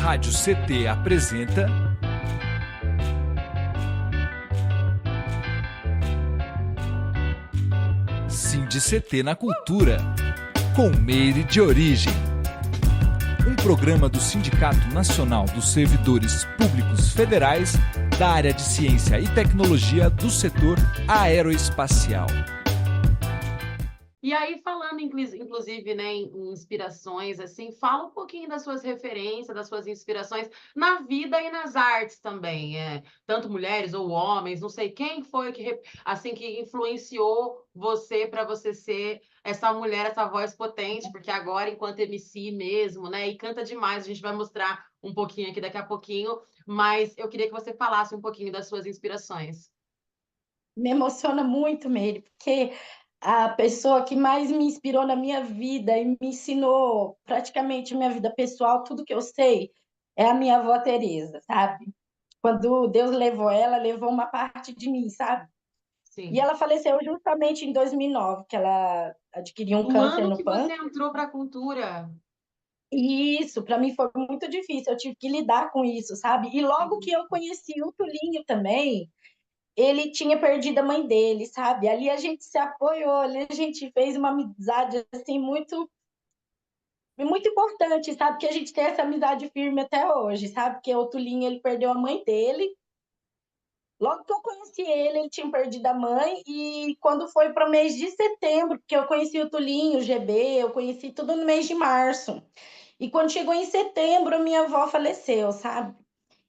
Rádio CT apresenta SINDI-CT na Cultura, com Meire de Origem. Um programa do Sindicato Nacional dos Servidores Públicos Federais da área de Ciência e Tecnologia do setor aeroespacial. E aí, falando inclusive, né, em inspirações, assim, fala um pouquinho das suas referências, das suas inspirações na vida e nas artes também, tanto mulheres ou homens, não sei quem foi assim que influenciou você para você ser essa mulher, essa voz potente, porque agora, enquanto MC mesmo, né, e canta demais, a gente vai mostrar um pouquinho aqui daqui a pouquinho, mas eu queria que você falasse um pouquinho das suas inspirações. Me emociona muito, Meire, porque a pessoa que mais me inspirou na minha vida e me ensinou praticamente minha vida pessoal, tudo que eu sei, é a minha avó Teresa, sabe? Quando Deus levou ela, levou uma parte de mim, sabe? E Sim. ela faleceu justamente em 2009, que ela adquiriu um O câncer ano no que você pâncreas. entrou para a cultura. E isso, para mim, foi muito difícil. Eu tive que lidar com isso, sabe? E logo que Sim. eu conheci o Tulinho também, ele tinha perdido a mãe dele, sabe? Ali a gente se apoiou, ali a gente fez uma amizade assim muito importante, sabe? Que a gente tem essa amizade firme até hoje, sabe? Porque o Tulinho, ele perdeu a mãe dele. Logo que eu conheci ele, ele tinha perdido a mãe e quando foi para o mês de setembro, porque eu conheci o Tulinho, o GB, eu conheci tudo no mês de março. E quando chegou em setembro, minha avó faleceu, sabe?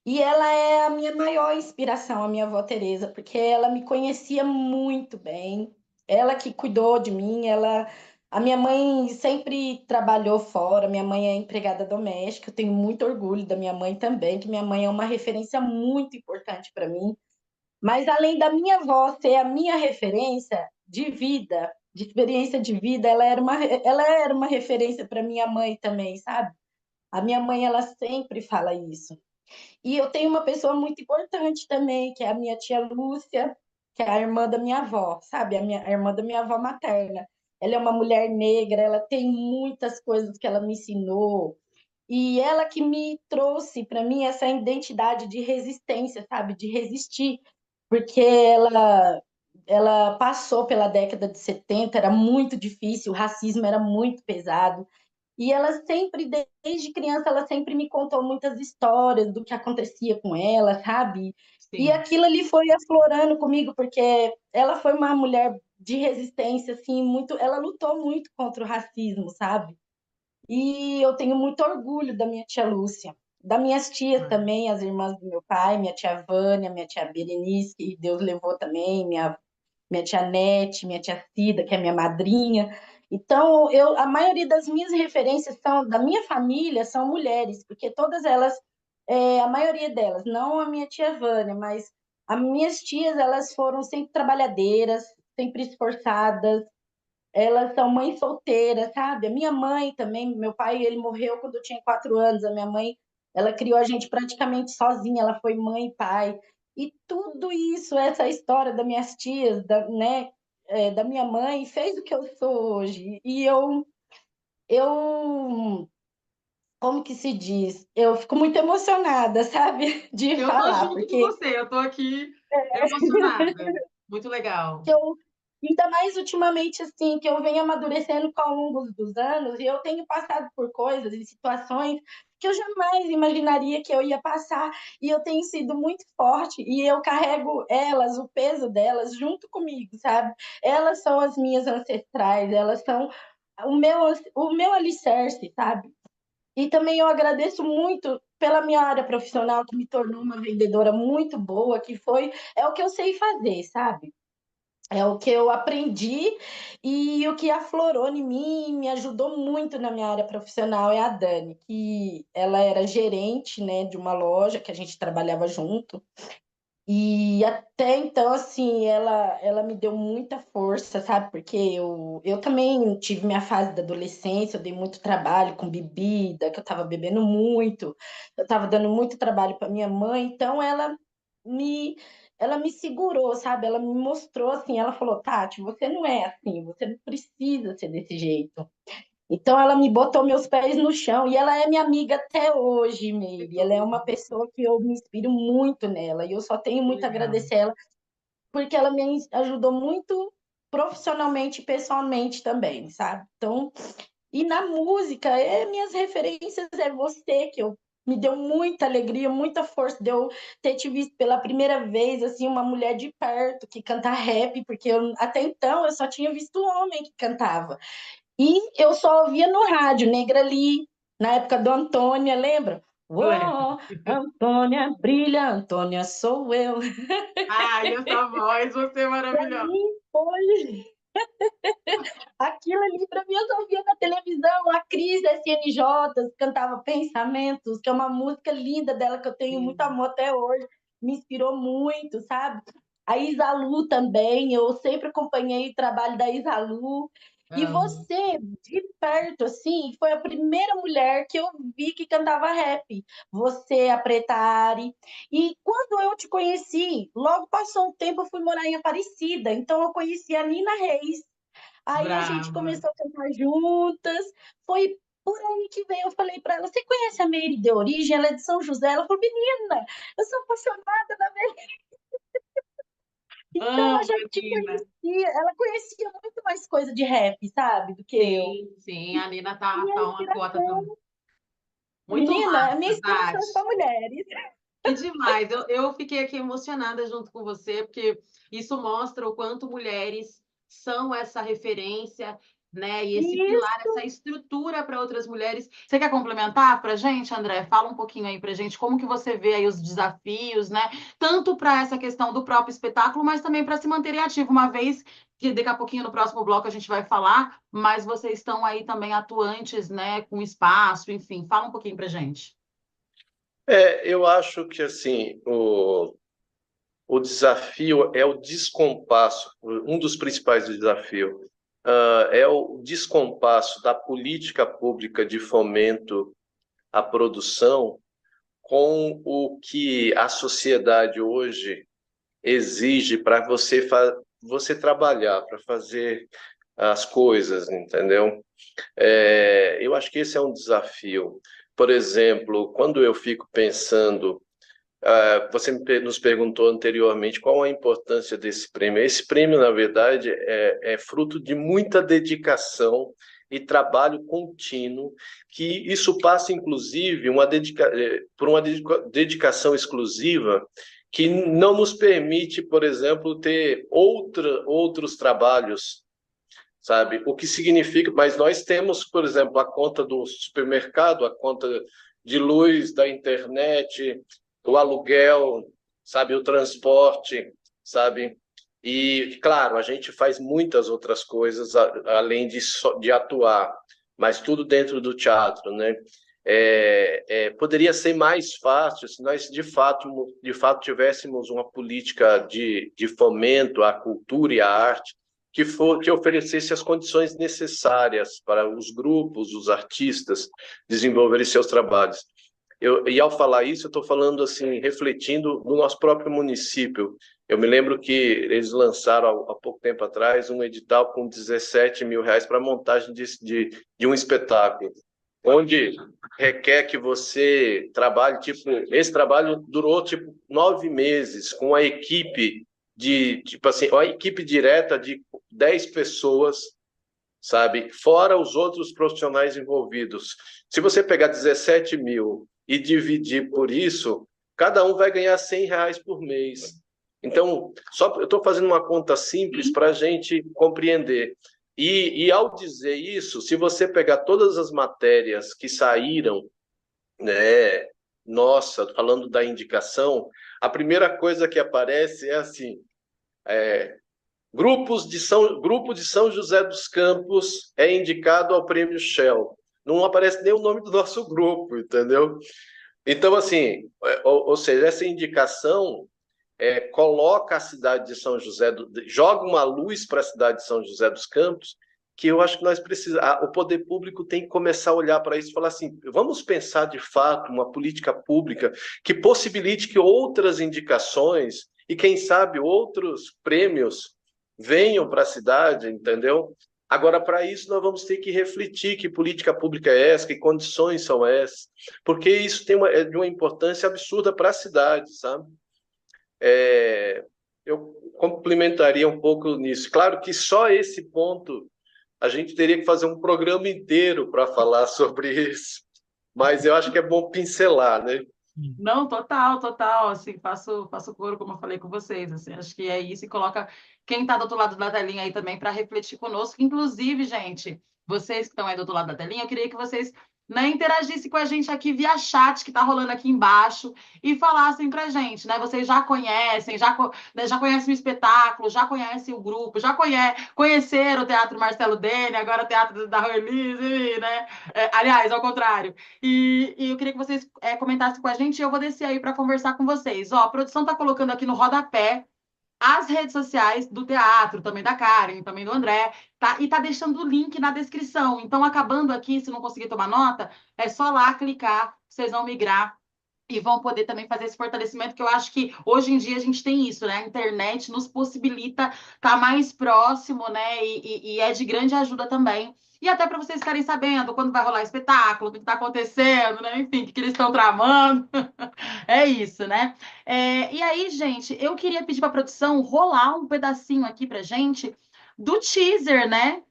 E ela é a minha maior inspiração, a minha avó Teresa, porque ela me conhecia muito bem. Ela que cuidou de mim, a minha mãe sempre trabalhou fora, minha mãe é empregada doméstica, eu tenho muito orgulho da minha mãe também, que minha mãe é uma referência muito importante para mim. Mas além da minha avó ser a minha referência de vida, de experiência de vida, ela era uma referência para minha mãe também, sabe? A minha mãe, ela sempre fala isso. E eu tenho uma pessoa muito importante também, que é a minha tia Lúcia, que é a irmã da minha avó, sabe? A irmã da minha avó materna. Ela é uma mulher negra, ela tem muitas coisas que ela me ensinou. E ela que me trouxe para mim essa identidade de resistência, sabe? De resistir, porque ela passou pela década de 70, era muito difícil, o racismo era muito pesado. E ela sempre, desde criança, ela sempre me contou muitas histórias do que acontecia com ela, sabe? E Sim. aquilo ali foi aflorando comigo, porque ela foi uma mulher de resistência, assim, muito. Ela lutou muito contra o racismo, sabe? E eu tenho muito orgulho da minha tia Lúcia, das minhas tias Ah, também, as irmãs do meu pai, minha tia Vânia, minha tia Berenice, que Deus levou também, minha tia Nete, minha tia Cida, que é minha madrinha. Então, a maioria das minhas referências da minha família são mulheres, porque todas elas, a maioria delas, não a minha tia Vânia, mas as minhas tias, elas foram sempre trabalhadeiras, sempre esforçadas, elas são mães solteiras, sabe? A minha mãe também, meu pai, ele morreu quando eu tinha 4 anos, a minha mãe, ela criou a gente praticamente sozinha, ela foi mãe e pai. E tudo isso, essa história das minhas tias, né, da minha mãe, fez o que eu sou hoje. E eu, como que se diz? Eu fico muito emocionada, sabe? De eu tô falar, junto com porque você, eu tô aqui emocionada. Muito legal. eu, ainda mais ultimamente, assim, que eu venho amadurecendo com ao longo dos anos, e eu tenho passado por coisas e situações que eu jamais imaginaria que eu ia passar, e eu tenho sido muito forte, e eu carrego elas, o peso delas, junto comigo, sabe? Elas são as minhas ancestrais, elas são o meu alicerce, sabe? E também eu agradeço muito pela minha área profissional, que me tornou uma vendedora muito boa, é o que eu sei fazer, sabe? É o que eu aprendi e o que aflorou em mim e me ajudou muito na minha área profissional é a Dani, que ela era gerente, né, de uma loja que a gente trabalhava junto. E até então, assim, ela me deu muita força, sabe? Porque eu também tive minha fase da adolescência, eu dei muito trabalho com bebida, que eu estava bebendo muito, eu estava dando muito trabalho para minha mãe, então me, ela me segurou, sabe? Ela me mostrou assim, ela falou, Tati, você não é assim, você não precisa ser desse jeito. Então ela me botou meus pés no chão e ela é minha amiga até hoje, Que Meire. Ela é tudo. uma pessoa que eu me inspiro muito nela e eu só tenho Que muito a legal. agradecer ela porque ela me ajudou muito profissionalmente e pessoalmente também, sabe? Então, e na música, minhas referências é você, que eu me deu muita alegria, muita força de eu ter te visto pela primeira vez, assim, uma mulher de perto que canta rap, porque até então eu só tinha visto homem que cantava. E eu só ouvia no rádio, Negra Lee, na época do Antônia, lembra? Lembro. Uou, Antônia brilha, Antônia sou eu. Ai, essa voz, você é Pra maravilhosa. mim foi aquilo ali, para mim, eu só via na televisão. A Cris SNJ cantava Pensamentos, que é uma música linda dela, que eu tenho muito Sim. amor até hoje. Me inspirou muito, sabe? A Isalu também, eu sempre acompanhei o trabalho da Isalu. E Amo. você, de perto, assim, foi a primeira mulher que eu vi que cantava rap. Você, a Preta Ari. E quando eu te conheci, logo passou um tempo, eu fui morar em Aparecida. Então eu conheci a Nina Reis. Aí a gente Brava. começou a cantar juntas. Foi por aí que veio. Eu falei para ela: Você conhece a Meire de origem? Ela é de São José. Ela falou: Menina, eu sou apaixonada na Meire. Então ela Amo, já te Nina. conhecia. Ela conhecia muito mais coisa de rap, sabe? Do que eu. Sim, sim. A Nina tá, Minha tá uma cota inspiração, muito menina, a minha massa, inspiração é só Tati. mulheres. Que demais. Eu fiquei aqui emocionada junto com você, porque isso mostra o quanto mulheres são essa referência, né? E esse pilar, Isso. essa estrutura para outras mulheres. Você quer complementar para a gente, André? Fala um pouquinho aí para a gente como que você vê aí os desafios, né? Tanto para essa questão do próprio espetáculo, mas também para se manterem ativo, uma vez que daqui a pouquinho no próximo bloco a gente vai falar, mas vocês estão aí também atuantes, né? Com espaço, enfim. Fala um pouquinho para a gente. Eu acho que assim o desafio é o descompasso. Um dos principais desafios é o descompasso da política pública de fomento à produção com o que a sociedade hoje exige para você trabalhar, para fazer as coisas, entendeu? Eu acho que esse é um desafio. Por exemplo, quando eu fico pensando, você nos perguntou anteriormente qual a importância desse prêmio. Esse prêmio, na verdade, é fruto de muita dedicação e trabalho contínuo, que isso passa, inclusive, por uma dedicação exclusiva que não nos permite, por exemplo, ter outros trabalhos, sabe? O que significa, mas nós temos, por exemplo, a conta do supermercado, a conta de luz, da internet, o aluguel, sabe, o transporte, sabe? E, claro, a gente faz muitas outras coisas além de atuar, mas tudo dentro do teatro, né? Poderia ser mais fácil se nós de fato tivéssemos uma política de fomento à cultura e à arte que oferecesse as condições necessárias para os grupos, os artistas desenvolverem seus trabalhos. E ao falar isso, eu estou falando assim, refletindo no nosso próprio município. Eu me lembro que eles lançaram há pouco tempo atrás um edital com 17 mil reais para a montagem de um espetáculo, onde requer que você trabalhe, esse trabalho durou 9 meses com a equipe uma equipe direta de 10 pessoas, sabe? Fora os outros profissionais envolvidos. Se você pegar 17 mil e dividir por isso, cada um vai ganhar R$ 100 por mês. Então, eu estou fazendo uma conta simples para a gente compreender. E ao dizer isso, se você pegar todas as matérias que saíram, né, nossa, falando da indicação, a primeira coisa que aparece é assim, Grupo de São José dos Campos é indicado ao Prêmio Shell. Não aparece nem o nome do nosso grupo, entendeu? Então, assim, ou seja, essa indicação coloca a cidade de São José, joga uma luz para a cidade de São José dos Campos, que eu acho que nós precisamos, o poder público tem que começar a olhar para isso e falar assim, vamos pensar de fato uma política pública que possibilite que outras indicações e, quem sabe, outros prêmios venham para a cidade, entendeu? Agora, para isso, nós vamos ter que refletir que política pública é essa, que condições são essas, porque isso é de uma importância absurda para a cidade, sabe? Eu complementaria um pouco nisso. Claro que só esse ponto a gente teria que fazer um programa inteiro para falar sobre isso, mas eu acho que é bom pincelar, né? Não, total, total, assim, faço coro, como eu falei com vocês, assim, acho que é isso, e coloca quem está do outro lado da telinha aí também para refletir conosco, inclusive, gente, vocês que estão aí do outro lado da telinha, eu queria que vocês, né, interagissem com a gente aqui via chat, que está rolando aqui embaixo, e falassem pra gente, né, vocês já conhecem, né, já conhecem o espetáculo, já conhecem o grupo, conheceram o Teatro Marcelo Dene, agora o Teatro da Rorlise, né, aliás, ao contrário, e eu queria que vocês comentassem com a gente e eu vou descer aí para conversar com vocês. Ó, a produção está colocando aqui no rodapé as redes sociais do teatro, também da Karen, também do André, tá? E tá deixando o link na descrição. Então, acabando aqui, se não conseguir tomar nota, é só lá clicar, vocês vão migrar e vão poder também fazer esse fortalecimento, que eu acho que hoje em dia a gente tem isso, né? A internet nos possibilita estar mais próximo, né? E é de grande ajuda também. E até para vocês ficarem sabendo quando vai rolar espetáculo, o que está acontecendo, né? Enfim, o que eles estão tramando. É isso, né? E aí, gente, eu queria pedir para a produção rolar um pedacinho aqui para gente do teaser, né?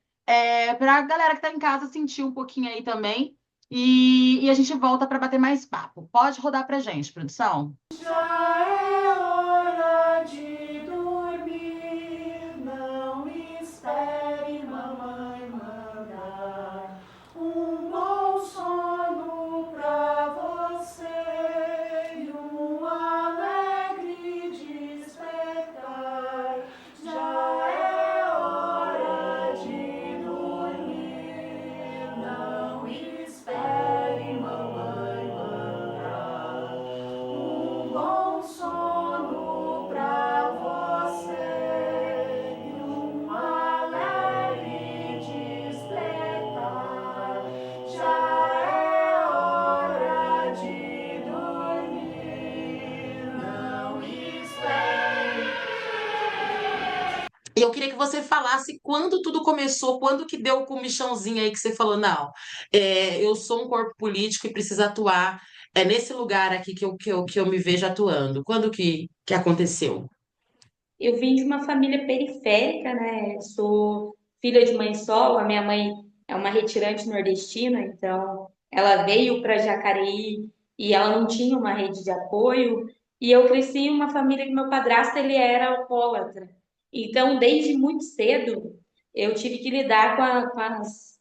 Para a galera que está em casa sentir um pouquinho aí também. E a gente volta para bater mais papo. Pode rodar para gente, produção. Já é hora de dormir, não espere mamãe mandar um bom sono pra você e um alegre despertar. Já é hora de dormir, não espere mamãe mandar um bom sono pra você e um alegre despertar. Já é hora de dormir, não espere. E eu queria que você falasse quando tudo começou, quando que deu o comichãozinho aí que você falou, não, eu sou um corpo político e preciso atuar nesse lugar aqui que eu me vejo atuando. Quando que aconteceu? Eu vim de uma família periférica, né? Sou filha de mãe solo. A minha mãe é uma retirante nordestina, então ela veio para Jacareí e ela não tinha uma rede de apoio. E eu cresci em uma família que meu padrasto ele era alcoólatra. Então, desde muito cedo, eu tive que lidar com as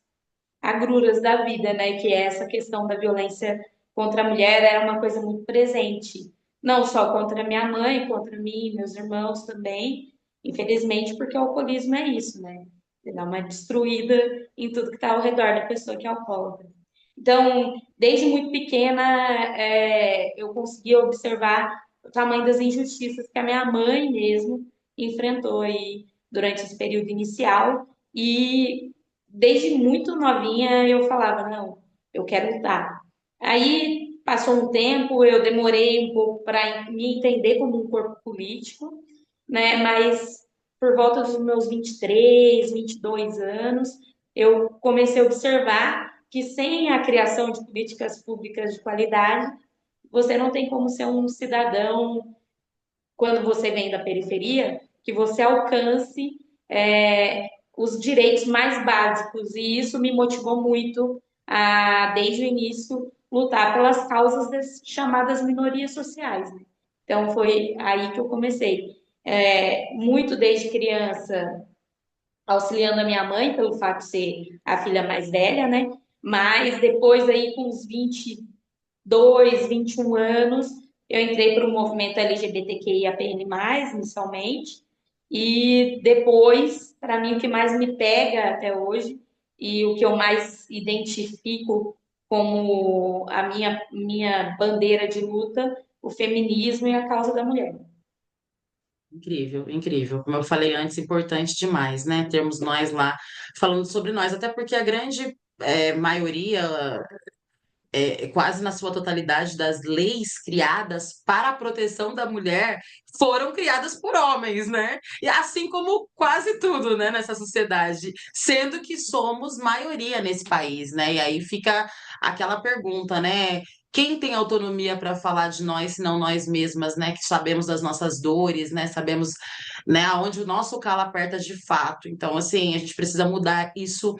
agruras da vida, né? Que é essa questão da violência contra a mulher era uma coisa muito presente. Não só contra minha mãe, contra mim, meus irmãos também. Infelizmente, porque o alcoolismo é isso, né? Ele dá uma destruída em tudo que está ao redor da pessoa que é alcoólatra. Então, desde muito pequena, eu conseguia observar o tamanho das injustiças que a minha mãe mesmo enfrentou aí durante esse período inicial. E desde muito novinha eu falava, não, eu quero lutar. Aí passou um tempo, eu demorei um pouco para me entender como um corpo político, né? Mas por volta dos meus 23, 22 anos, eu comecei a observar que sem a criação de políticas públicas de qualidade, você não tem como ser um cidadão, quando você vem da periferia, que você alcance os direitos mais básicos. E isso me motivou muito a, desde o início, lutar pelas causas das chamadas minorias sociais, né? Então, foi aí que eu comecei. Muito desde criança, auxiliando a minha mãe, pelo fato de ser a filha mais velha, né? Mas depois, aí, com uns 22, 21 anos, eu entrei para o movimento LGBTQIAPN+, inicialmente, e depois, para mim, o que mais me pega até hoje e o que eu mais identifico como a minha bandeira de luta, o feminismo e a causa da mulher. Incrível, incrível. Como eu falei antes, importante demais, né? Termos nós lá falando sobre nós, até porque a grande maioria quase na sua totalidade das leis criadas para a proteção da mulher foram criadas por homens, né? E assim como quase tudo, né, nessa sociedade, sendo que somos maioria nesse país, né? E aí fica aquela pergunta, né? Quem tem autonomia para falar de nós, senão nós mesmas, né? Que sabemos das nossas dores, né? Sabemos, né, aonde o nosso calo aperta de fato. Então, assim, a gente precisa mudar isso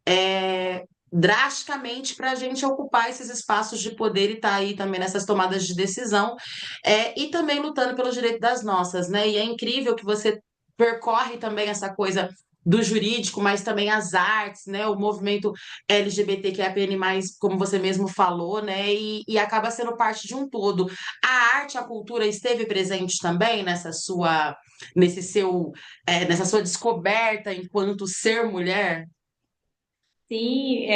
é, drasticamente para a gente ocupar esses espaços de poder e estar aí também nessas tomadas de decisão, e também lutando pelo direito das nossas, né? E é incrível que você percorre também essa coisa do jurídico, mas também as artes, né? O movimento LGBTQIAPN+, como você mesmo falou, né? E acaba sendo parte de um todo. A arte, a cultura esteve presente também nessa sua descoberta enquanto ser mulher? Sim,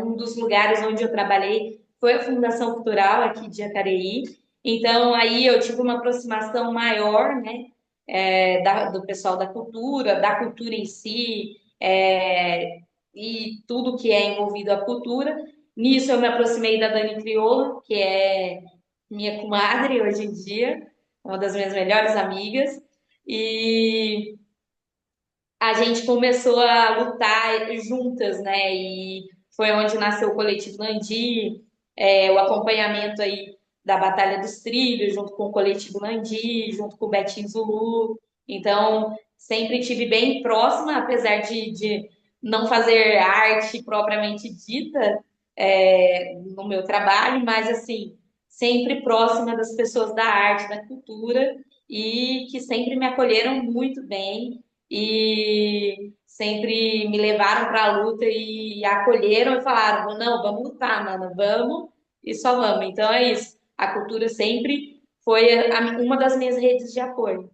um dos lugares onde eu trabalhei foi a Fundação Cultural aqui de Jacareí. Então, aí eu tive uma aproximação maior, né, do pessoal da cultura em si, e tudo que é envolvido à cultura. Nisso, eu me aproximei da Dani Crioula, que é minha comadre hoje em dia, uma das minhas melhores amigas. E a gente começou a lutar juntas, né? E foi onde nasceu o Coletivo Landi, o acompanhamento aí da Batalha dos Trilhos, junto com o Coletivo Landi, junto com o Betinho Zulu. Então, sempre tive bem próxima, apesar de não fazer arte propriamente dita, no meu trabalho, mas assim, sempre próxima das pessoas da arte, da cultura, e que sempre me acolheram muito bem e sempre me levaram para a luta e acolheram e falaram: não, vamos lutar, mano, vamos e só vamos. Então é isso. A cultura sempre foi uma das minhas redes de apoio.